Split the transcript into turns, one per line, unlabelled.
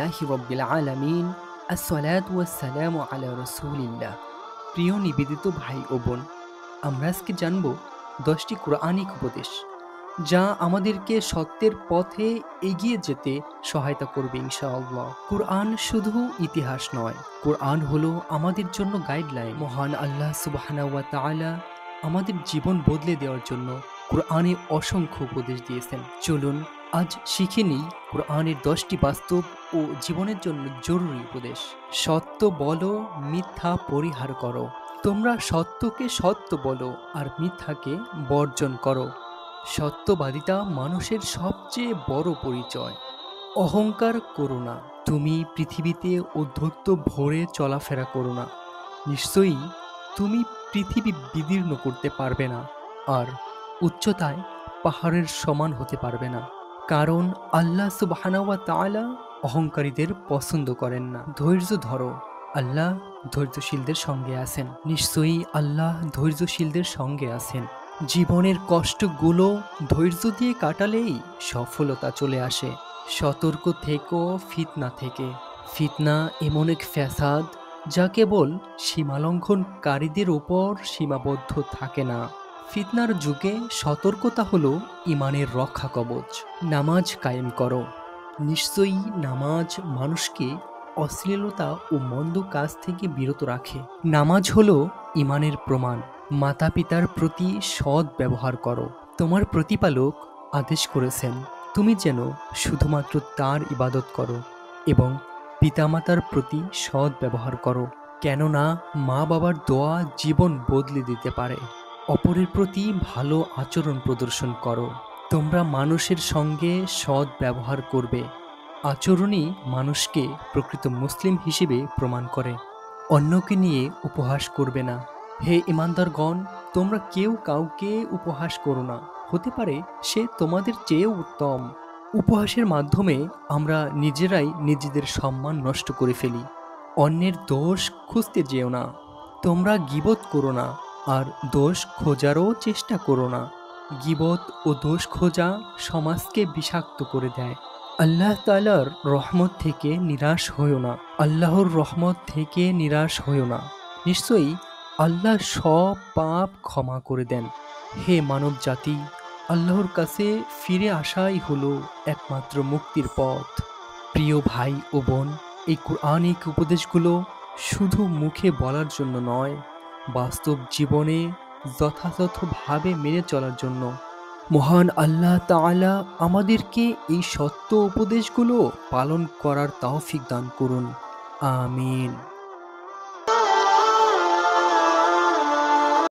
আলহামদুলিল্লাহি রাব্বিল আলামিন আসসালাতু ওয়াসসালামু আলা রাসূলিল্লাহ। প্রিয় নিবেদিত ভাই ও বোন, আমরা আজকে জানব 10টি কোরআনিক উপদেশ যা আমাদেরকে সত্যের পথে এগিয়ে যেতে সহায়তা করবে ইনশাআল্লাহ। কোরআন শুধু ইতিহাস নয়, কোরআন হলো আমাদের জন্য গাইডলাইন। মহান আল্লাহ সুবহানাহু ওয়া তাআলা আমাদের জীবন বদলে দেওয়ার জন্য কোরআনে অসংখ্য উপদেশ দিয়েছেন। চলুন আজ শিখে নিই কোরআনের 10টি বাস্তব ও জীবনের জন্য জরুরি উপদেশ। সত্য বলো, মিথ্যা পরিহার করো। তোমরা সত্যকে সত্য বলো আর মিথ্যাকে বর্জন করো। সত্যবাদিতা মানুষের সবচেয়ে বড় পরিচয়। অহংকার করো না। তুমি পৃথিবীতে ঔদ্ধত্য ভরে চলাফেরা করো না। নিশ্চয়ই তুমি পৃথিবী বিদীর্ণ করতে পারবে না, আর উচ্চতায় পাহাড়ের সমান হতে পারবে না। কারণ আল্লাহ সুবহানাহু ওয়া তাআলা অহংকারীদের পছন্দ করেন না। ধৈর্য ধরো, আল্লাহ ধৈর্যশীলদের সঙ্গে আছেন। নিশ্চয়ই আল্লাহ ধৈর্যশীলদের সঙ্গে আছেন। জীবনের কষ্টগুলো ধৈর্য দিয়ে কাটালেই সফলতা চলে আসে। সতর্ক থেকো ফিতনা থেকে। ফিতনা এমন এক ফ্যাসাদ যা কেবল সীমালঙ্ঘনকারীদের ওপর সীমাবদ্ধ থাকে না। ফিতনার যুগে সতর্কতা হলো ইমানের রক্ষা কবচ। নামাজ কায়েম করো। নিশ্চয়ই নামাজ মানুষকে অশ্লীলতা ও মন্দ কাজ থেকে বিরত রাখে। নামাজ হলো ইমানের প্রমাণ। মাতা পিতার প্রতি সৎ ব্যবহার করো। তোমার প্রতিপালক আদেশ করেছেন তুমি যেন শুধুমাত্র তার ইবাদত করো এবং পিতামাতার প্রতি সৎ ব্যবহার করো, কেননা মা বাবার দোয়া জীবন বদলে দিতে পারে। অপরের প্রতি ভালো আচরণ প্রদর্শন করো। তোমরা মানুষের সঙ্গে সৎ ব্যবহার করবে। আচরণই মানুষকে প্রকৃত মুসলিম হিসেবে প্রমাণ করে। অন্যকে নিয়ে উপহাস করবে না। হে ঈমানদারগণ, তোমরা কেউ কাউকে উপহাস করো না। হতে পারে সে তোমাদের চেয়েও উত্তম। উপহাসের মাধ্যমে আমরা নিজেরাই নিজেদের সম্মান নষ্ট করে ফেলি। অন্যের দোষ খুঁজতে যেও না। তোমরা গীবত করো না আর দোষ খোঁজারও চেষ্টা করো না। গীবত ও দোষ খোঁজা সমাজকে বিষাক্ত করে দেয়। আল্লাহ তাআলার রহমত থেকে নিরাশ হইও না। আল্লাহর রহমত থেকে নিরাশ হইও না। নিশ্চয়ই আল্লাহ সব পাপ ক্ষমা করে দেন। হে মানব জাতি, আল্লাহর কাছে ফিরে আসাই হলো একমাত্র মুক্তির পথ। প্রিয় ভাই ও বোন, এই কোরআনিক উপদেশগুলো শুধু মুখে বলার জন্য নয়, বাস্তব জীবনে যথাযথভাবে মেনে চলার জন্য। মহান আল্লাহ তাআলা আমাদেরকে এই সত্য উপদেশগুলো পালন করার তৌফিক দান করুন। আমিন।